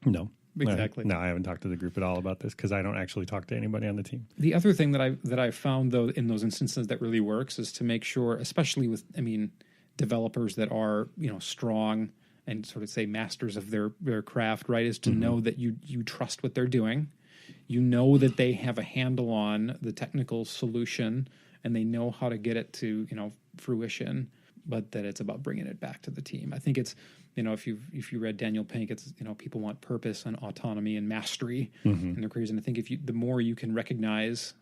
No. Exactly. No, I haven't talked to the group at all about this because I don't actually talk to anybody on the team. The other thing that I've found though in those instances that really works is to make sure, especially with developers that are strong and sort of say masters of their craft, right? Is to know that you trust what they're doing, that they have a handle on the technical solution and they know how to get it to fruition, but that it's about bringing it back to the team. I think it's if you read Daniel Pink, it's people want purpose and autonomy and mastery in their careers, and I think the more you can recognize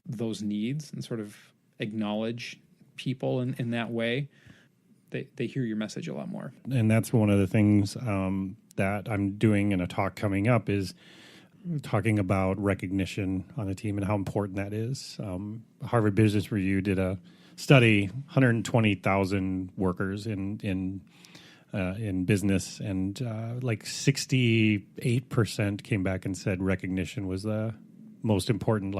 those needs and sort of acknowledge people in that way, they hear your message a lot more. And that's one of the things that I'm doing in a talk coming up is talking about recognition on a team and how important that is. Harvard Business Review did a study, 120,000 workers in business, and like 68% came back and said recognition was the most important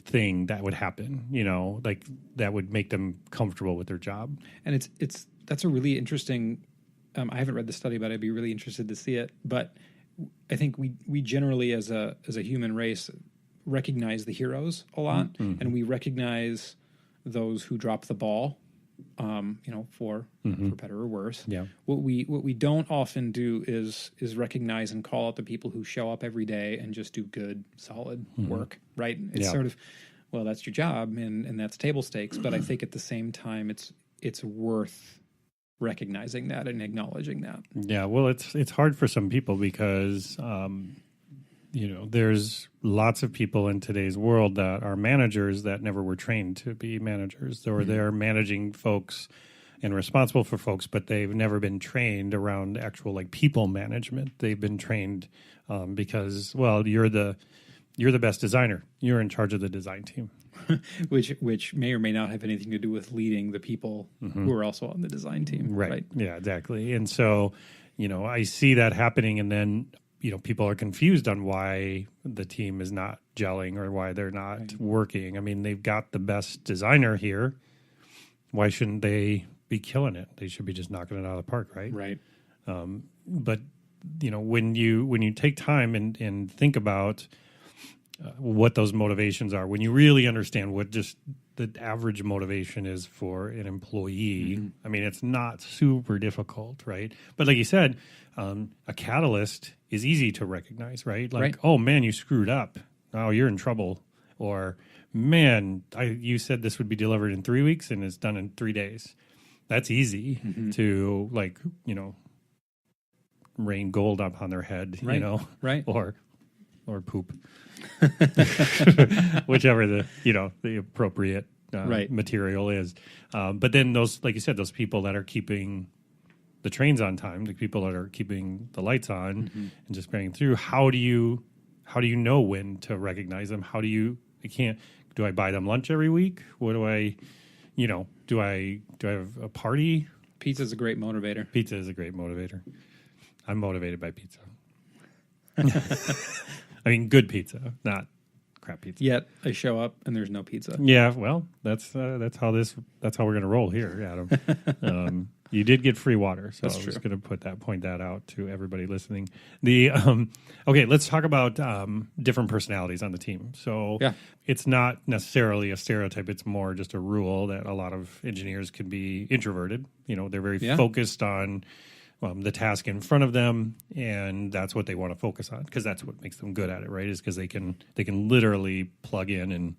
thing that would happen, like that would make them comfortable with their job. And that's a really interesting, I haven't read the study, but I'd be really interested to see it. But I think we generally as a human race recognize the heroes a lot, and we recognize those who drop the ball, for better or worse. Yeah. What we don't often do is recognize and call out the people who show up every day and just do good, solid work, right? It's sort of, well, that's your job and that's table stakes. But I think at the same time, it's worth recognizing that and acknowledging that. Yeah. Well, it's hard for some people because, there's lots of people in today's world that are managers that never were trained to be managers, or they're managing folks and responsible for folks, but they've never been trained around actual people management. They've been trained because, well, you're the best designer. You're in charge of the design team. which may or may not have anything to do with leading the people who are also on the design team. Right. Yeah, exactly. And so, I see that happening, and then people are confused on why the team is not gelling or why they're not working. I mean, they've got the best designer here. Why shouldn't they be killing it? They should be just knocking it out of the park, right? Right. But when you take time and think about what those motivations are, when you really understand what just the average motivation is for an employee, I mean, it's not super difficult, right? But like you said, a catalyst is easy to recognize, right? Like, oh man, you screwed up. Oh, you're in trouble. Or, man, you said this would be delivered in 3 weeks and it's done in 3 days. That's easy to rain gold up on their head, right? Or poop, whichever the appropriate material is. But then those, like you said, those people that are keeping the trains on time, the people that are keeping the lights on and just getting through. How do you know when to recognize them? Do I buy them lunch every week? What do I, do I have a party? Pizza's a great motivator. Pizza is a great motivator. I'm motivated by pizza. I mean, good pizza, not crap pizza. Yet I show up and there's no pizza. Yeah, well, that's how we're gonna roll here, Adam. You did get free water, so I was going to point that out to everybody listening. Okay, let's talk about different personalities on the team. So it's not necessarily a stereotype; it's more just a rule that a lot of engineers can be introverted. They're very focused on the task in front of them, and that's what they want to focus on because that's what makes them good at it, right? Is because they can literally plug in and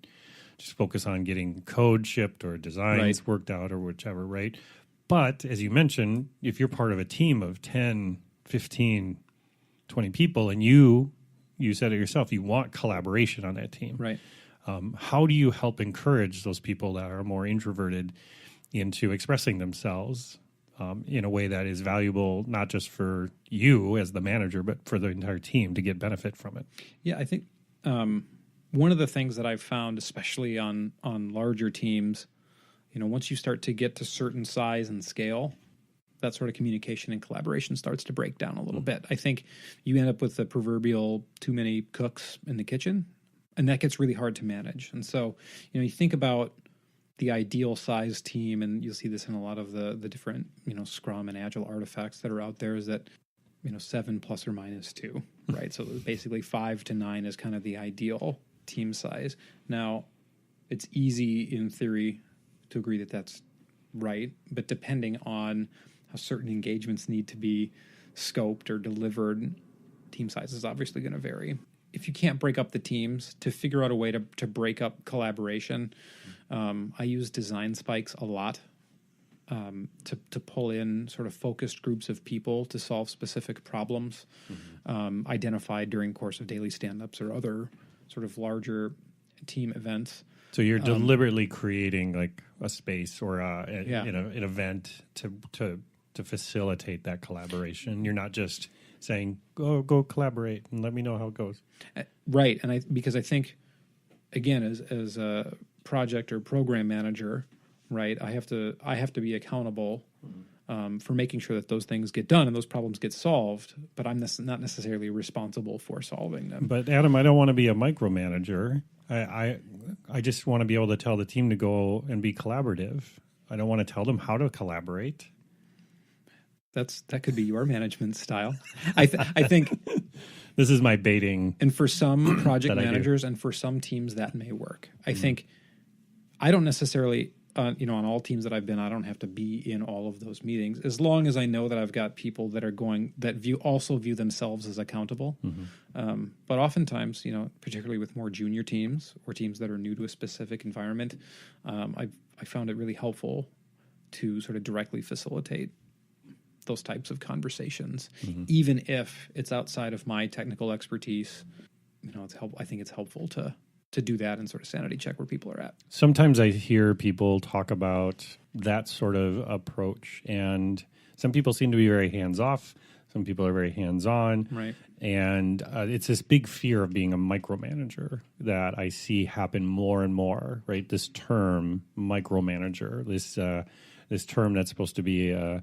just focus on getting code shipped or designs worked out or whichever, right? But as you mentioned, if you're part of a team of 10, 15, 20 people, and you said it yourself, you want collaboration on that team. Right. How do you help encourage those people that are more introverted into expressing themselves in a way that is valuable, not just for you as the manager, but for the entire team to get benefit from it? Yeah, I think one of the things that I've found, especially on larger teams, once you start to get to certain size and scale, that sort of communication and collaboration starts to break down a little bit. I think you end up with the proverbial too many cooks in the kitchen, and that gets really hard to manage. And so, you think about the ideal size team, and you'll see this in a lot of the different, Scrum and Agile artifacts that are out there, is that 7 plus or minus 2, right? So basically 5 to 9 is kind of the ideal team size. Now, it's easy in theory to agree that that's right, but depending on how certain engagements need to be scoped or delivered, team size is obviously going to vary. If you can't break up the teams, to figure out a way to break up collaboration, I use design spikes a lot to pull in sort of focused groups of people to solve specific problems identified during course of daily stand-ups or other sort of larger team events. So you're deliberately creating like a space or an event to facilitate that collaboration. You're not just saying go collaborate and let me know how it goes. Right, and because I think again as a project or program manager, right, I have to be accountable for making sure that those things get done and those problems get solved, but I'm not necessarily responsible for solving them. But Adam, I don't want to be a micromanager. I just want to be able to tell the team to go and be collaborative. I don't want to tell them how to collaborate. That could be your management style. I think this is my baiting. And for some project managers and for some teams that may work. I think I don't necessarily on all teams that I've been, I don't have to be in all of those meetings as long as I know that I've got people that are also view themselves as accountable. But oftentimes, particularly with more junior teams or teams that are new to a specific environment, I found it really helpful to sort of directly facilitate those types of conversations, even if it's outside of my technical expertise. I think it's helpful to do that and sort of sanity check where people are at. Sometimes I hear people talk about that sort of approach, and some people seem to be very hands-off. Some people are very hands-on. Right. And it's this big fear of being a micromanager that I see happen more and more, right? This term, micromanager, this term that's supposed to be an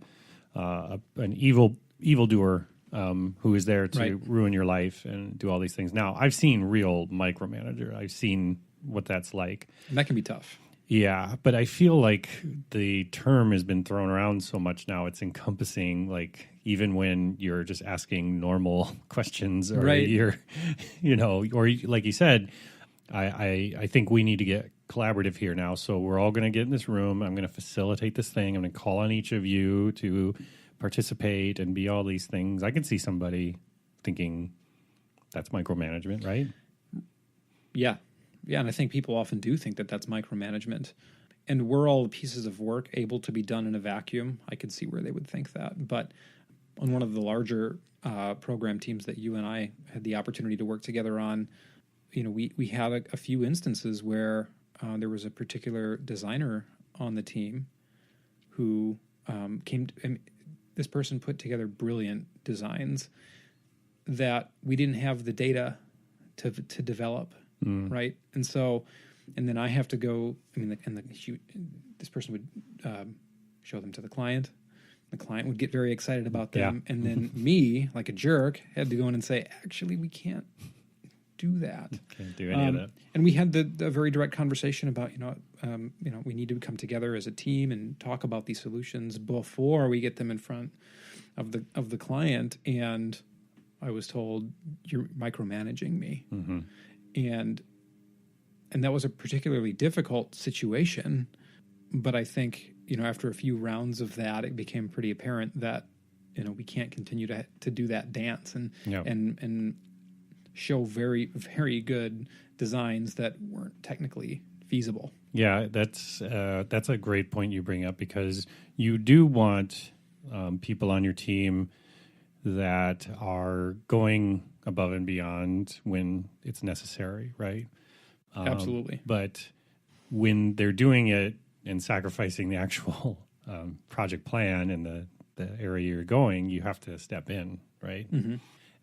evildoer who is there to ruin your life and do all these things. Now, I've seen real micromanager. I've seen what that's like. And that can be tough. Yeah, but I feel like the term has been thrown around so much now. It's encompassing, like, even when you're just asking normal questions or you're, or like you said, I think we need to get collaborative here now. So we're all going to get in this room. I'm going to facilitate this thing. I'm going to call on each of you to participate and be all these things. I can see somebody thinking that's micromanagement, right? Yeah. Yeah, and I think people often do think that that's micromanagement. And were all the pieces of work able to be done in a vacuum? I could see where they would think that. But on one of the larger program teams that you and I had the opportunity to work together on, we had a few instances where there was a particular designer on the team who this person put together brilliant designs that we didn't have the data to develop, right? And then I have to go. This person would show them to the client. The client would get very excited about them, and then me, like a jerk, had to go in and say, "Actually, we can't do that. Can't do any of that." And we had the very direct conversation about we need to come together as a team and talk about these solutions before we get them in front of the client. And I was told, "You're micromanaging me," and that was a particularly difficult situation. But I think after a few rounds of that, it became pretty apparent that we can't continue to do that dance and show very, very good designs that weren't technically feasible. Yeah, that's a great point you bring up, because you do want people on your team that are going above and beyond when it's necessary, right? Absolutely. But when they're doing it and sacrificing the actual project plan and the area you're going, you have to step in, right?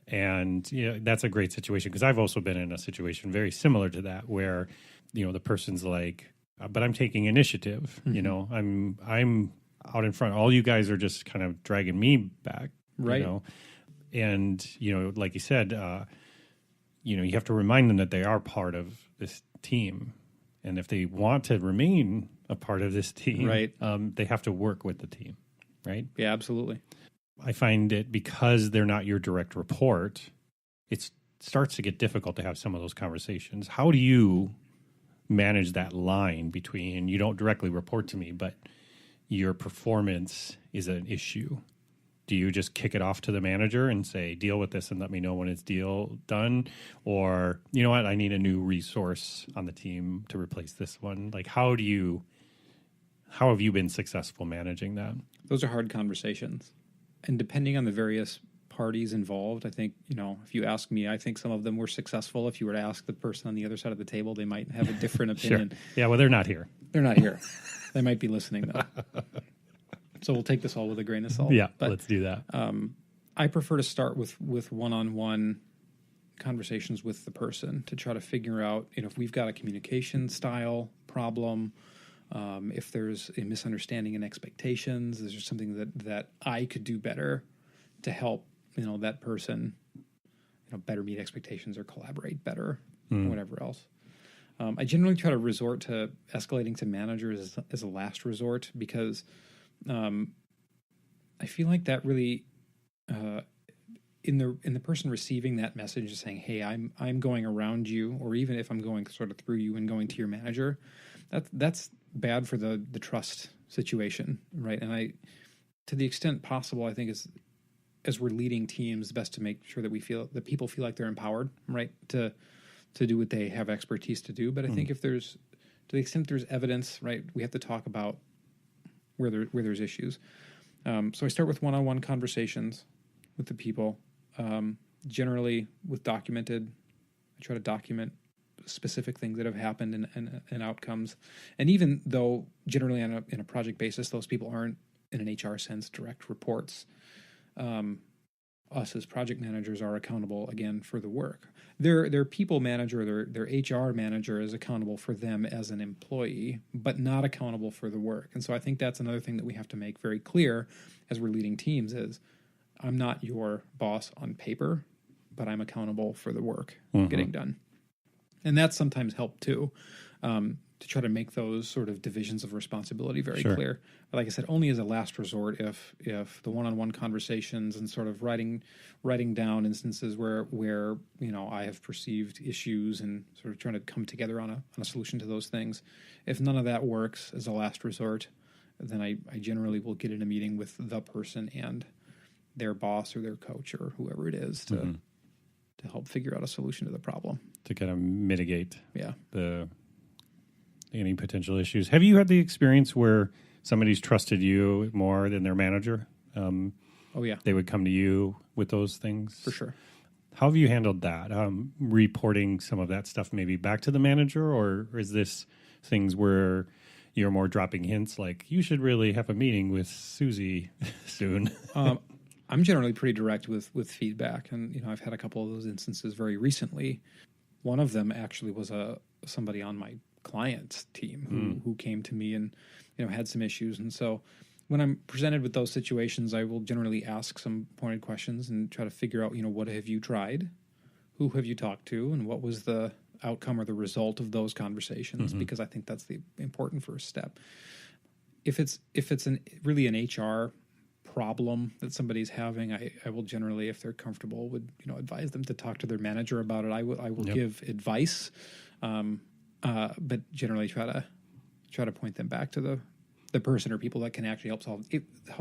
And that's a great situation, because I've also been in a situation very similar to that where the person's like, but I'm taking initiative. I'm out in front. All you guys are just kind of dragging me back, right? And like you said, you have to remind them that they are part of this team, and if they want to remain a part of this team, right, they have to work with the team, right? Yeah, absolutely. I find it because they're not your direct report, it starts to get difficult to have some of those conversations. How do you manage that line between you don't directly report to me, but your performance is an issue? Do you just kick it off to the manager and say, deal with this and let me know when it's done? Or, you know what, I need a new resource on the team to replace this one. Like, how have you been successful managing that? Those are hard conversations. And depending on the various parties involved, I think, if you ask me, I think some of them were successful. If you were to ask the person on the other side of the table, they might have a different opinion. Sure. Yeah, well, they're not here. They're not here. They might be listening, though. So we'll take this all with a grain of salt. Yeah, but let's do that. I prefer to start with one-on-one conversations with the person to try to figure out, if we've got a communication style problem, if there's a misunderstanding in expectations, is there something that I could do better to help, that person, better meet expectations or collaborate better, or whatever else. I generally try to resort to escalating to managers as a last resort because I feel like that really, in the person receiving that message is saying, "Hey, I'm going around you," or even if I'm going sort of through you and going to your manager, that's bad for the trust situation, right? And to the extent possible, I think as we're leading teams, best to make sure that people feel like they're empowered, right, to do what they have expertise to do. But I think to the extent there's evidence, right, we have to talk about where there's issues. So I start with one-on-one conversations with the people. Generally, with documented, I try to document specific things that have happened and outcomes. And even though generally in a project basis, those people aren't in an HR sense direct reports, us as project managers are accountable again for the work. Their people manager, their HR manager is accountable for them as an employee, but not accountable for the work. And so I think that's another thing that we have to make very clear as we're leading teams is I'm not your boss on paper, but I'm accountable for the work getting done. And that's sometimes helped too, to try to make those sort of divisions of responsibility very clear. But like I said, only as a last resort if the one-on-one conversations and sort of writing down instances where I have perceived issues and sort of trying to come together on a solution to those things. If none of that works as a last resort, then I generally will get in a meeting with the person and their boss or their coach or whoever it is to help figure out a solution to the problem. To kind of mitigate any potential issues. Have you had the experience where somebody's trusted you more than their manager? Oh, yeah. They would come to you with those things? For sure. How have you handled that? Reporting some of that stuff maybe back to the manager, or is this things where you're more dropping hints like, you should really have a meeting with Susie soon? I'm generally pretty direct with feedback, and I've had a couple of those instances very recently. One of them actually was somebody on my client's team who came to me and had some issues, and so when I'm presented with those situations, I will generally ask some pointed questions and try to figure out what have you tried, who have you talked to, and what was the outcome or the result of those conversations, because I think that's the important first step. If it's really an HR problem that somebody's having, I will generally, if they're comfortable, would advise them to talk to their manager about it. I will give advice, but generally try to point them back to the person or people that can actually help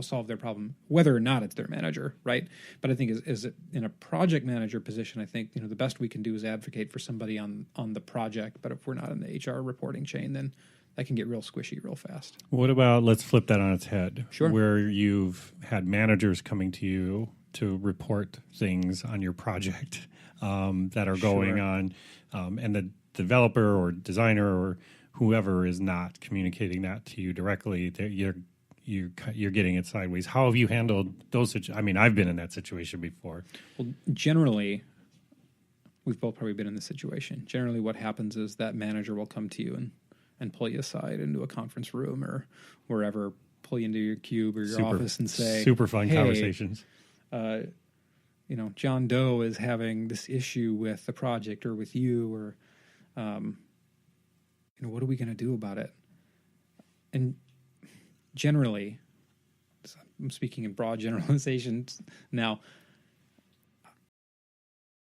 solve their problem, whether or not it's their manager, right? But I think is in a project manager position, I think the best we can do is advocate for somebody on the project. But if we're not in the HR reporting chain, then that can get real squishy real fast. What about, let's flip that on its head. Sure. Where you've had managers coming to you to report things on your project that are going on, and the developer or designer or whoever is not communicating that to you directly, you're getting it sideways. How have you handled those situations? I mean, I've been in that situation before. Well, generally, we've both probably been in this situation. Generally, what happens is that manager will come to you and pull you aside into a conference room or wherever, pull you into your cube or your office and say, super fun conversations. John Doe is having this issue with the project or with you, or, what are we going to do about it? And generally, I'm speaking in broad generalizations now,